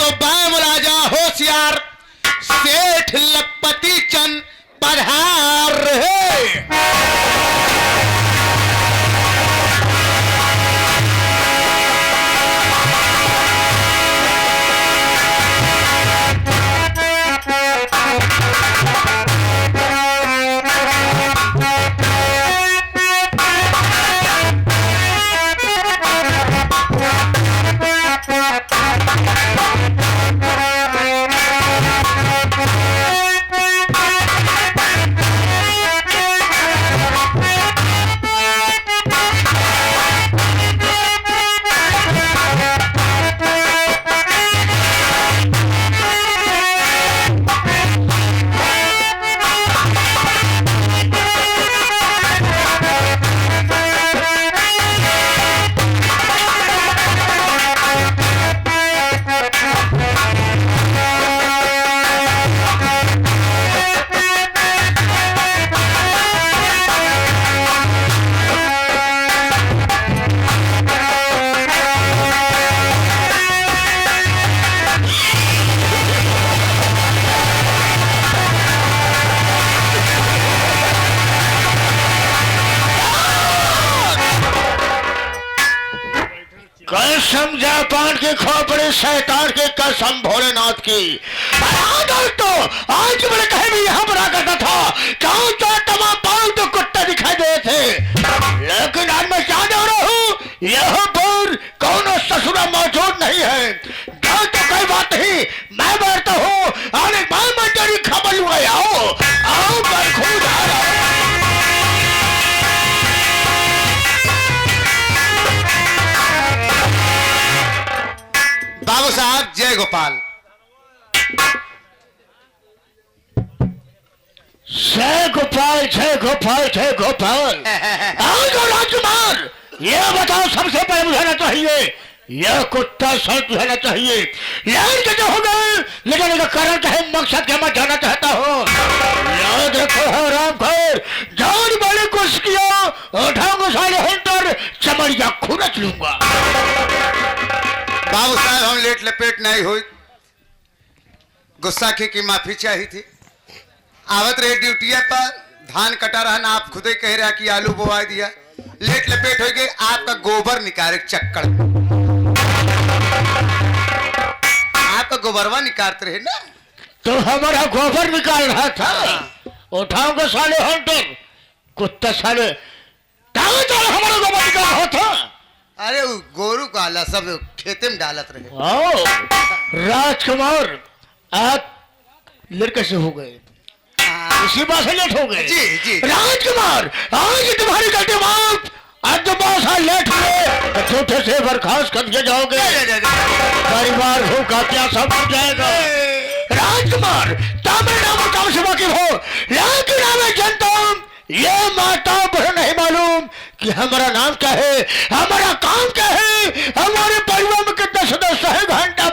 तो बैम राजा होशियार सेठ लखपति चंद पधार है। कसम जापान के खोपड़े शैतान के कसम भोलेनाथ की। दोस्तों आज मैंने कहे भी यहाँ बना करता था कौन सा तमाम पाल तो कुत्ते दिखाई दे थे, लेकिन आज मैं क्या जा रहा हूँ यहाँ पर कौन ससुरा मौजूद नहीं है। डर तो कोई बात नहीं, मैं बैठता हूँ और एक बार मैं तेरी खबर लूंगा। आओ आओ मैं खुद आ रहा हूँ। बाबू साहब जय गोपाल। जय गोपाल जय गोपाल जय गोपाल। राजकुमार ये बताओ सबसे पहले बुझाना चाहिए यह कुत्ता सच बुझाना चाहिए, याद जो हो गए लेकिन इसका कारण क्या है, मकसद क्या मैं जानना चाहता हूँ। याद रखो राम खोर जान वाले कुछ किया उठाऊंगा साले हंटर चमड़िया खुरच लूंगा। बाबू साहब हम लेट लपेट नहीं हुई, गुस्सा की माफी चाहिए थी। आवत रहे ड्यूटिया पर धान कटा रहा ना, आप खुद ही कह रहा कि आलू बोवा दिया, लेट लपेट हो गए आपका गोबर निकाले चक्कर। आपका गोबरवा निकालते रहे ना, तो हमारा गोबर निकाल रहा था। उठाओगे साले हंटर कुत्ता साले हमारा गोबर निकाल रहा था। अरे गोरू का आला सब खेते में डालत रहे। राजकुमार आप लड़के से हो गए, इसी बात से लेट हो गए। जी जी राजकुमार आज तुम्हारी गलती माफ, आज तो बहुत लेट हुए छोटे से बर्खास्त कर दिए जाओगे, परिवार भूखा प्यासा बन जाएगा। राजकुमार तामे नाम काम से वाकिफ हो, लेकिन हमें जनता ये माता बहन नहीं मालूम कि हमारा नाम क्या है, हमारा काम क्या है, हमारे परिवार में कितने सदस्य है। घंटा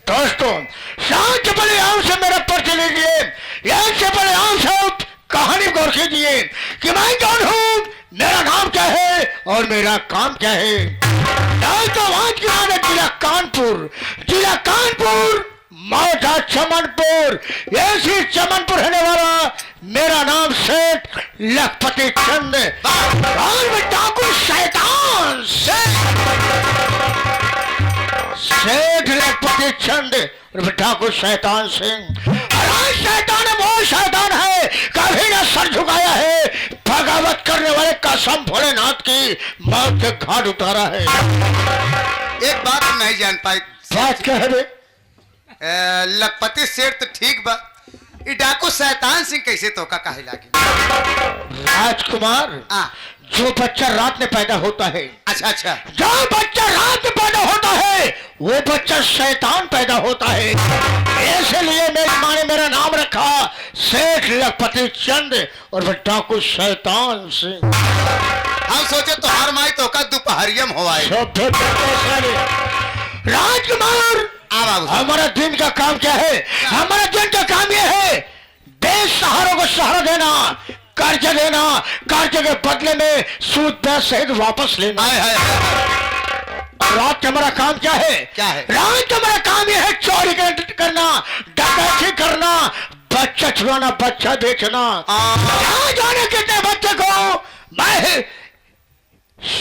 दोस्तों शांत बड़े आम से मेरा परिचय लीजिए, यहाँ से बड़े आम से कहानी गौर कीजिए कि मैं कौन हूँ, मेरा नाम क्या है और मेरा काम क्या है। तो आज की बात है जिला कानपुर मौजा चमनपुर, ऐसी चमनपुर रहने वाला मेरा नाम सेठ लखपति चंद और मैं डाकू शैतान सेठ लखपति चंद और डाकू शैतान सिंह। शैतान है वो शैतान है कभी ना सर झुकाया है, बगावत करने वाले कसम भोलेनाथ की मौत के घाट उतारा है। एक बात नहीं जान पाई, बात क्या है लखपति सेठ तो ठीक बा, डाकू शैतान सिंह कैसे तो का काहे लागे। राजकुमार जो बच्चा रात में पैदा होता है, अच्छा अच्छा जो बच्चा रात में पैदा होता है वो बच्चा शैतान पैदा होता है, इसलिए मेरी माँ ने मेरा नाम रखा सेठ लखपति चंद और वह डाकू शैतान सिंह। हम सोचे तो हर माई तो का दोपहरियम हुआ है। राजकुमार हमारा दिन का काम क्या है, हमारा दिन का काम यह है बेसहारों को सहारा देना, कर्ज देना, कर्ज के बदले में सूद ब्याज सहित वापस लेना। रात का हमारा काम क्या है? क्या है? रात का हमारा काम यह है चोरी करना, डकैती करना, बच्चा छुड़ाना, बच्चा बेचना। यहाँ जाने कितने बच्चे को मैं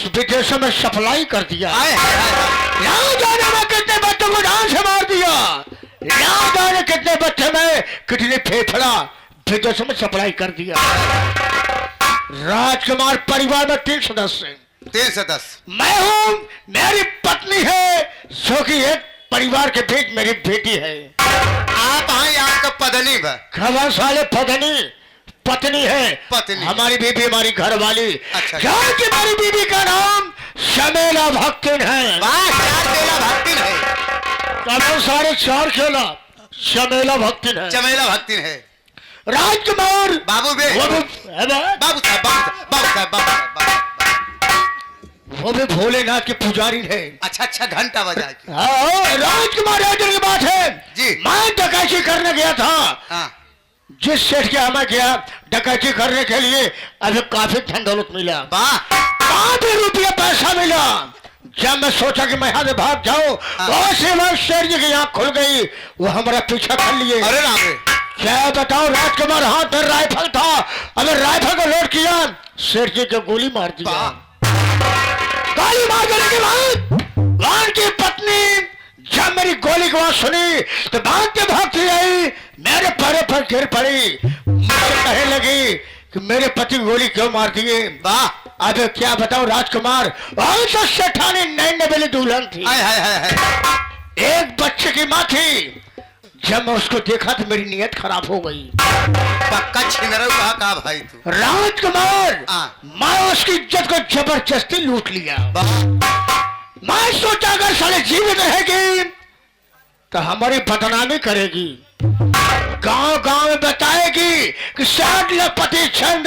विदेशों में सप्लाई कर दिया। यहाँ जाने में कितने बच्चों को जान से मार दिया। यहाँ जाने कितने बच्चे में कितने फेफड़ा विदेशों में सप्लाई कर दिया। राजकुमार परिवार में 3 सदस्य। 3 सदस्य मैं हूँ, मेरी पत्नी है, जो कि एक परिवार के बीच मेरी बेटी है। आप हैं, आपका पत्नी खबर साले पत्नी है। पत्नी हमारी बीबी, हमारी घर वाली। अच्छा, क्या कि मेरी बीबी का नाम शमेला भक्तिन है। भक्तिन है। खबर साढ़े 4 खेला शमेला भक्तिन है। चमेला भक्तिन है। राजकुमार बाबू बे बाबू साहब वो भी भोलेनाथ के पुजारी है। अच्छा घंटा बजा के। राजकुमार की बात है जी। मैं डकैती करने गया था। हाँ। जिस सेठ के मैं गया डकैती करने के लिए, अभी काफी धन दौलत मिला, काफी रुपया पैसा मिला। जब मैं सोचा कि मैं यहाँ से भाग जाऊँ, सेठ जी की आँख खुल गई। वो हमारा पीछा कर लिए। अरे राम रे, क्या बताओ राजकुमार, हाथ में राइफल था। अगर राइफल को लोड किया, सेठ जी को गोली मार दिया। गोली मार देने के बाद वान की पत्नी जब मेरी गोली की आवाज सुनी तो भागते भागती आई, मेरे पैरों पर गिर पड़ी। मुझसे कहने लगी कि मेरे पति गोली क्यों मार दिए। वाह, अब क्या बताऊं राजकुमार, और तो सेठानी नैन नवेली दुल्हन थी। एक बच्चे की माँ थी। जब मैं उसको देखा तो मेरी नीयत खराब हो गई। पक्का छिनरा कहा भाई तू। राजकुमार, मैं उसकी इज्जत को जबरदस्ती लूट लिया। मैं सोचा अगर साले जीवित रहेगी तो हमारी बदनामी करेगी, गांव गांव में बताएगी कि साठ लखपति छंद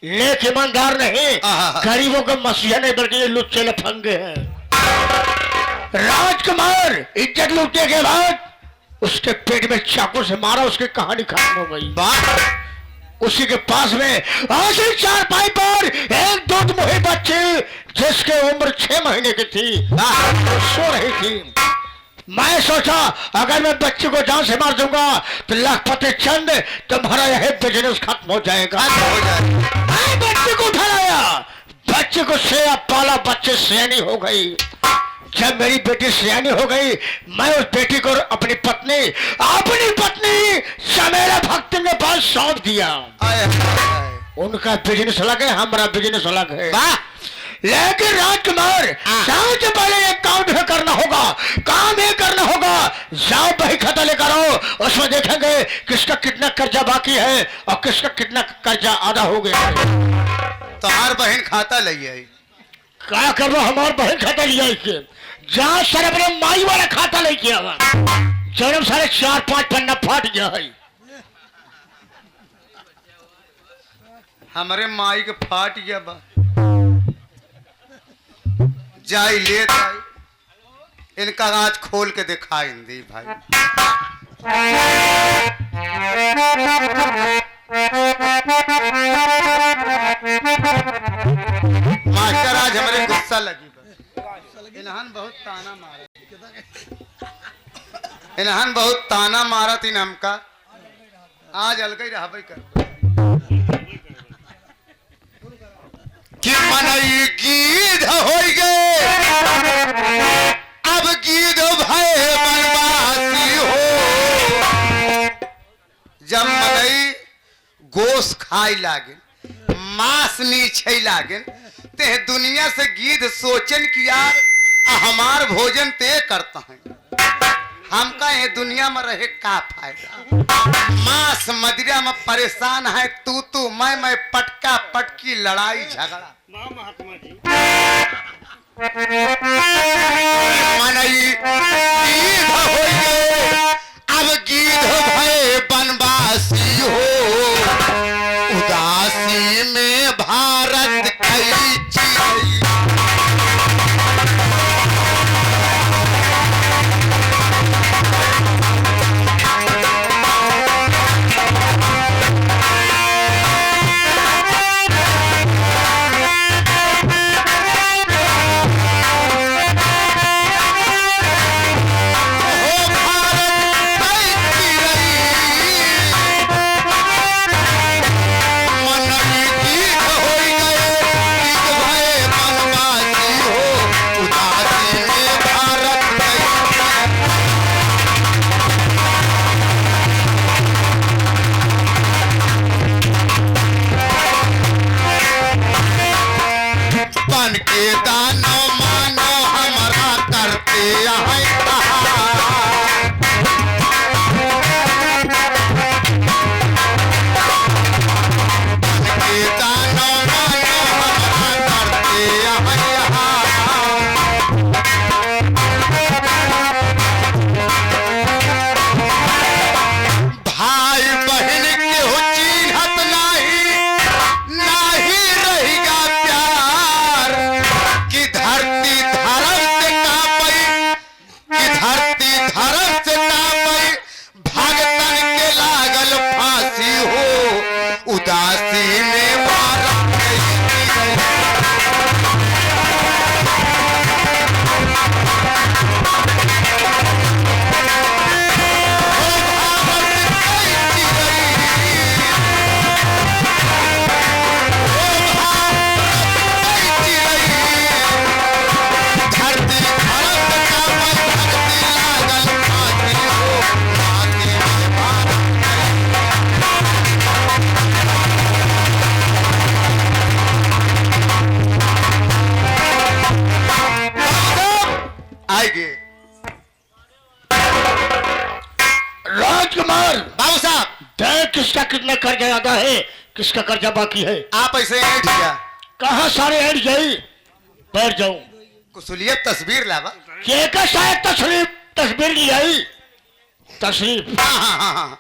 लेख ईमानदार नहीं, गरीबों का मसीहा नहीं बल्कि ये लुच्चे लफंगे हैं। राजकुमार इज्जत लूटने के बाद उसके पेट में चाकू से मारा, उसकी कहानी खत्म हो गई। उसी के पास में आखिर 4 पाई पर एक दूध मुही बच्ची जिसके उम्र 6 महीने की थी, सो रही थी। मैं सोचा अगर मैं बच्चे को जान से मार दूंगा तो लखपति चंद तुम्हारा यह बिजनेस खत्म हो जाएगा। मैं बच्चे को उठा लाया, बच्चे को सेया पाला, बच्चे सयानी हो गई। जब मेरी बेटी सयानी हो गई, मैं उस बेटी को अपनी पत्नी शमेला भक्ति के पास सौंप दिया। उनका बिजनेस अलग है, हमारा बिजनेस अलग है। लेकिन राजकुमार, सबसे पहले एक काम करना होगा। जाओ बही खाता लेकर आओ, उसमें देखेंगे किसका कितना कर्जा बाकी है और किसका कितना कर्जा आधा हो गया। तो हर बहन खाता ले आई। क्या करो, हमारे बहन खाता लिया इसके, जहाँ सर अपने माई वाला खाता नहीं किया हुआ, जन्म सारे 4-5 पन्ना फाट गया है। हमारे माई के फाट गया बा, जाई ले जाई। इनका आज खोल के दिखाई दी भाई। मास्टर आज हमारे गुस्सा लगी, इन्हन बहुत ताना मारा थी हमका, आज अलग ही रहा कर कि मनई गीध हो गए, अब गीध भय बनवासी हो। जब मनई गोश खाई लागे, मांस नीचे लागे, ते दुनिया से गीध सोचन कि यार हमार भोजन ते करता है, हमका ये दुनिया में रहे का फायदा। मांस मदिरा में परेशान है, तू मैं पटका पटकी लड़ाई झगड़ा। मनई गीध हो गए, अब गीध भय बनवासी हो। उदासी में भारत कई चीज बन के दानो मानो हमारा करते हैं बन के दानो मानो हमारा करते हैं भाई बहन के हो चिन्हत नाही रहेगा प्यार कि धरती धर्म से कांपई कि धरती धर्म से कांपई भगतन के लागल फांसी हो उदासी में मारा आएंगे राजकुमार बाबू साहब देख किसका कितना कर्जा ज्यादा है, किसका कर्जा बाकी है। आप ऐसे ऐठ गया कहाँ सारे ऐड गई, बैठ जाऊं। कुसुलियत तस्वीर लावा के का शायद तस्वीर ली आई तशरीफ। हाँ।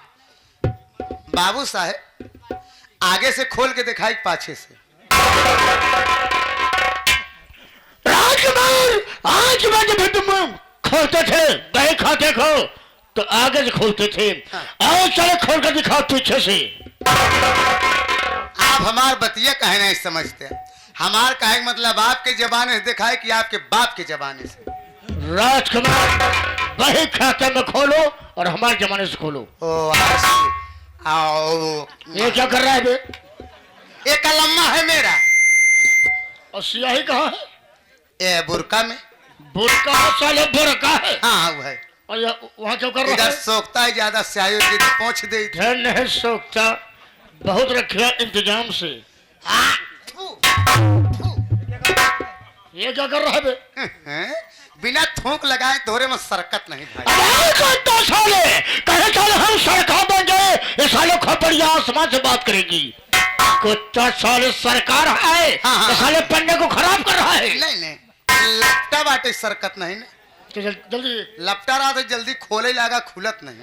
बाबू साहब आगे से खोल के दिखाई पाछे से। राजकुमार आज मैं जब तुम खोलते थे दही खाते खो तो आगे से खोलते थे, आओ चले खोल कर दिखाओ पीछे से। आप हमार बतिया कहे नहीं समझते, हमार कहे का मतलब आपके जबाने से दिखाए कि आपके बाप के जबाने से। राजकुमार दही खाते में खोलो और हमारे जमाने से खोलो। ओ आओ ये क्या कर रहा है बे? ये कलम्मा है मेरा। और सियाही कहाँ है? ये बुरका में। बुरका साले बुरका है। हाँ वो है। और वहाँ क्यों कर रहा इधर है? सोखता है ज्यादा स्याही की पहुंच दे। धन है सोखता बहुत रखिया इंतजाम से। ये क्या कर रहा है बे? बिना थूक लगाए धोरे में सरकत नहीं भाई। साले कहे साले हम सरकार बन गए, ये साले खोपड़िया आसमान से बात करेगी। कुत्ता साले सरकार है, ये साले पन्ने को खराब कर रहा है। नहीं लपटा बाटे सरकत नहीं ना, जल्दी लपटा रहा तो जल्दी खोले लगा खुलत नहीं।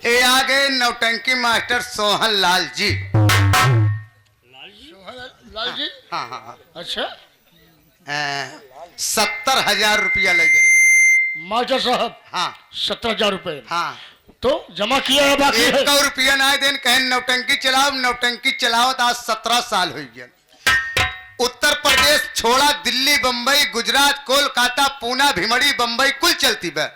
ये आगे नौटंकी मास्टर सोहन लाल जी। लाल जी? हाँ। अच्छा 70,000 रुपया लग गए मास्टर साहब। हाँ 70,000 रुपए। हाँ तो जमा किया है बाकी है। 1 रुपया ना देन कहें नौटंकी चलाओ आज 17 साल हो गया। उत्तर प्रदेश छोड़ा दिल्ली बंबई गुजरात कोलकाता पूना भिमड़ी बंबई कुल चलती बे।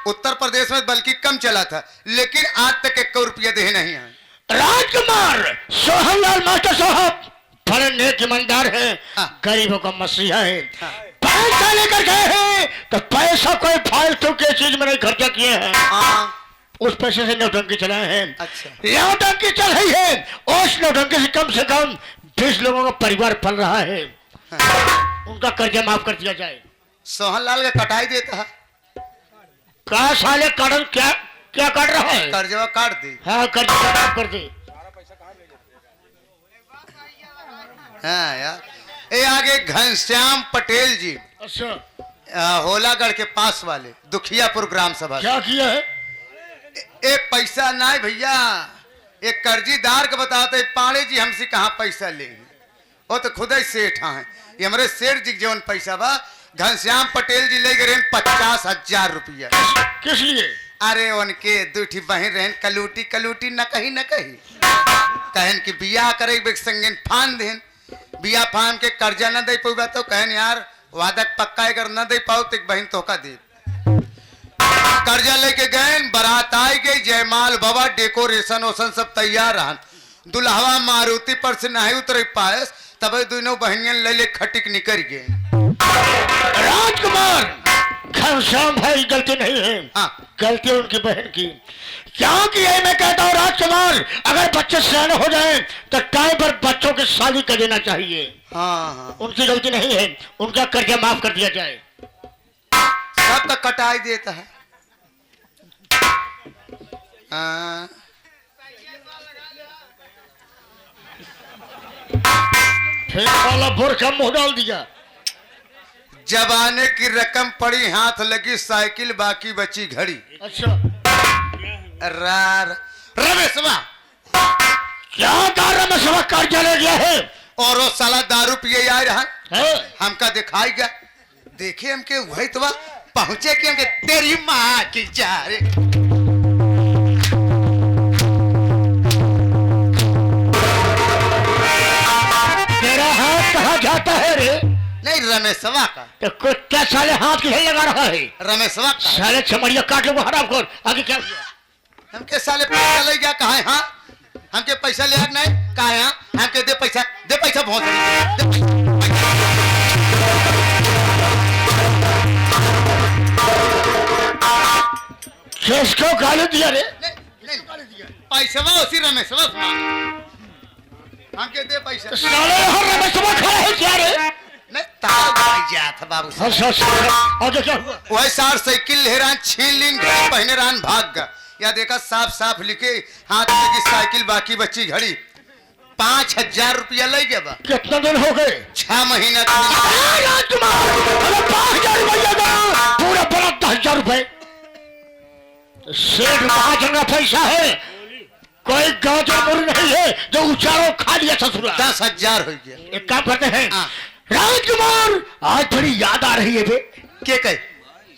उत्तर प्रदेश में बल्कि कम चला था, लेकिन आज तक 1 रुपया दे नहीं है। राजकुमार सोहनलाल मास्टर साहब बड़े नेक ईमानदार है, हाँ। गरीबों का मसीहा है। हाँ। पैसा लेकर गए हैं तो पैसा कोई फालतू के चीज में नहीं खर्चा किए हैं। हाँ। उस पैसे से नौटंकी चलाए हैं। अच्छा। नौटंकी चल रही है, उस नौटंकी से कम 20 लोगों का परिवार पल रहा है। हाँ। उनका कर्जा माफ कर दिया जाए। सोहन लाल का कटाई देता है, का साले कारण क्या क्या काट रहा है? कर्जवा काट दे। हाँ कर्जा माफ कर दे। हाँ यार ये आगे घनश्याम पटेल जी अच्छा होलागढ़ के पास वाले दुखियापुर ग्राम सभा से। क्या किया है? एक पैसा ना भैया, एक कर्जीदार के बताते पाड़े जी हमसे कहाँ पैसा लेंगे, वो तो खुद ही सेठ हैं। ये हमारे सेठ जी जौन पैसा बा घनश्याम पटेल जी ले गए 50,000 रुपया। किस लिए? अरे उनके दूठी बहन रहन कलूटी न कही कहन कि बिया करे संगन फान देन, बिया फान के कर्जा न दे पाऊगा तो कहन यार वादक पक्का अगर न दे पाओ तो एक बहन धोखा दे। कर्जा लेके गए, बारात आई गई, जयमाल बाबा डेकोरेशन ओसन सब तैयार रहन। दुल्हवा मारुति पर से नहीं उतरे पायस, तब दोनों बहनियन ले खटिक निकल गए। राजकुमार घनश्याम भाई गलती नहीं है, हाँ। गलती उनकी बहन की। क्योंकि ये मैं कहता हूँ राजकुमार, अगर बच्चे सियाने हो जाएं तो टाइम पर बच्चों की शादी कर देना चाहिए। हाँ हाँ, उनकी गलती नहीं है, उनका कर्जा माफ कर दिया जाए। सब तो कटाई देता है। हाँ। फिर साला बोर का मुंह डाल दिया। जबाने की रकम पड़ी, हाथ लगी साइकिल, बाकी बची घड़ी। अच्छा रमेशवा क्या दारू में सबक कर्जा ले गया है? और वो साला दारू पिए आ रहा है? हमका दिखाई गया, देखे हमके वही तो पहुंचे कि हमके तेरी माँ की जा रे। तेरा हाथ कहाँ जाता है रे? नहीं रमेशवा का। तो कुत्ता साले हाथ किसे लगा रहा है? रमेशवा का। साले चमड़िया काट लो हराम खोर। आगे क्या हुआ? हमके साले पैसा ले गया, कहा है? हाँ हमके पैसा ले नहीं, कहा है? हाँ हमके दे पैसा बहुत किसको गाली दिया रे? पैसा उसी रमेशवा हमके दे पैसा। तो साले हर रमेशवा खड़ा है क्या रे? नहीं ताऊ भाई जात बाबू आगे क्या हुआ? वही सार साइकिल हेरान छीन लीन, घड़ी पहने रान भाग गया। या देखा साफ साफ लिखे, हाथ में की साइकिल, बाकी बच्ची घड़ी। 5,000 रुपया ले गया बा। कितना दिन हो गए? 6 महीना। 5,000 रुपया का पूरा बड़ा 10,000 रुपए। सेठ महाजन पैसा है, कोई गाजर मुरी नहीं है जो उचारो खा लिया ससुरा। 10,000 हो गया। एक काम करते हैं हाँ। राजकुमार, आज बड़ी याद आ रही है बे। के कहे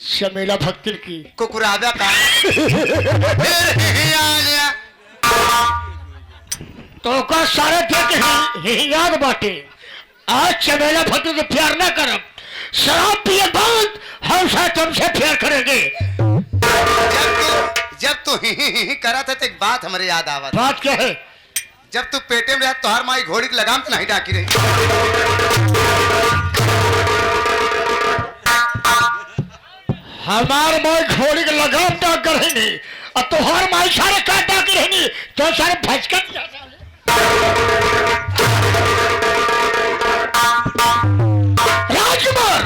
शमेला भक्ति की। कुकुरादा का तो का सारे देख ही याद बाटे। आज चमेला भक्ति से प्यार ना करब, शराब पिए बाद हम शायद तुमसे प्यार करेंगे। जब तू ही करा था तो एक बात हमारे याद आवा। बात क्या है? जब तू पेटे में रहा तो हर माई घोड़ी की लगाम तो नहीं डाकी रही। हमार माई घोड़ी के लगाम डाक कर रहेंगे और तुहार माई सारे काट डाक रहेंगी तो सारे भजकत राजकुमार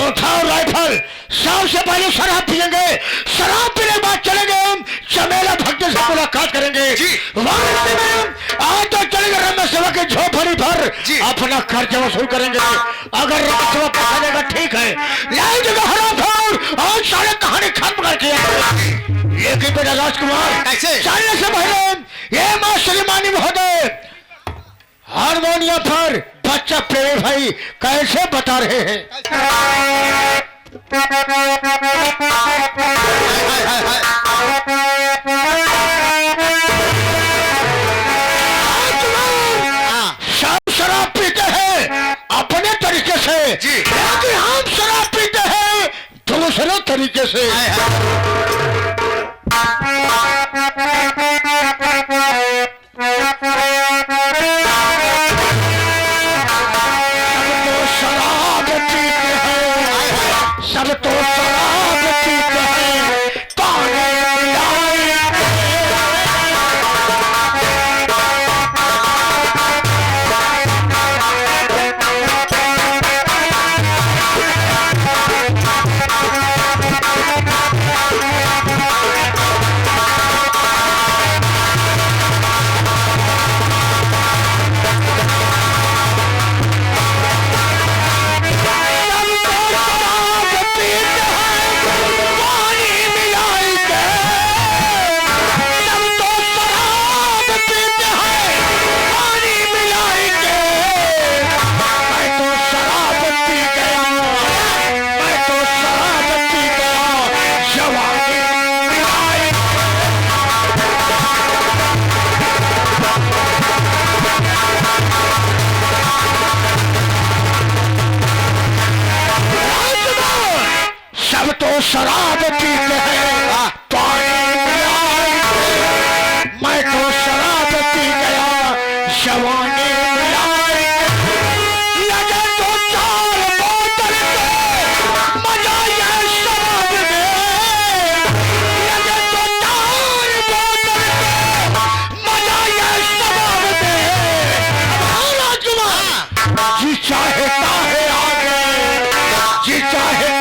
उठाओ राइफल। सबसे पहले शराब पियेंगे, शराब पीने के बाद चलेंगे हम चमेला भक्त से मुलाकात करेंगे। आज तो चलेंगे रमेशवा के झोपड़ी पर, अपना खर्च वसूल करेंगे। अगर रमेशवा पैसा देगा ठीक है, नहीं देगा हराम और सारे कहानी खत्म करके लेकिन बेटा राजकुमार चलने से पहले ये मां श्रीमानी महोदय हारमोनियम पर बच्चा प्रेम भाई कैसे बता रहे हैं। सब शराब पीते हैं अपने तरीके से, लेकिन हम शराब पीते हैं दूसरे तरीके से। सब तो शराब पीते हैं, पानी शराब पीते हैं, पानी मैं तो शराब पी गया, जवानी लगे तो 4 बोतल के मजा ये जी चाहे